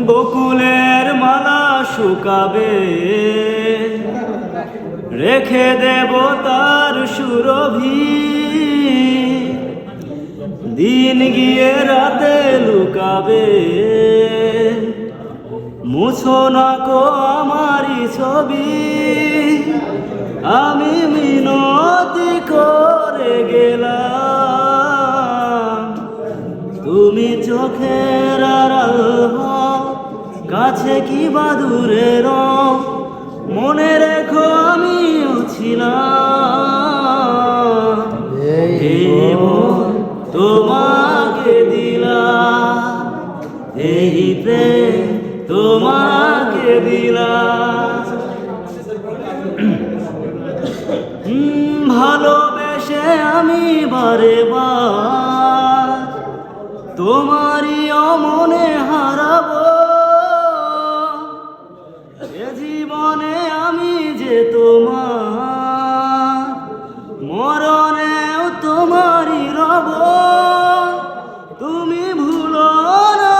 বকুলের মালা শুকাবে, রেখে দেব তার সুরভি। দিন গিয়ে রাতে লুকাবে, মুছো না কো আমারি ছবি। আমি মিনতি করে গেলাম, তুমি চোখের আড়াল হও, কাছে কি বা দূরে রও। মনে রেখো আমিও ছিলাম, এই মন তোমাকে দিলাম, এই প্রেম তোমাকে দিলাম। ভালোবেসে আমি বারে বার তোমারই অমনে হারাবো। এ জীবনে আমি যে তোমার, মরণেও তোমারই রব। তুমি ভুলো না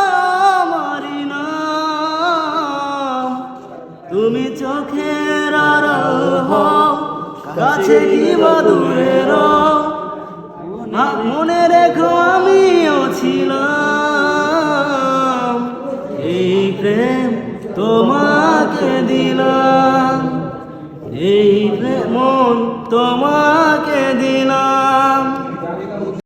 আমারই নাম, তুমি চোখের আড়াল হও, কাছে কি বা দূরে রও। মনে রেখো আমিও ছিলাম, এই প্রেম তোমাকে দিলাম, এই প্রেম মন তোমাকে দিলাম।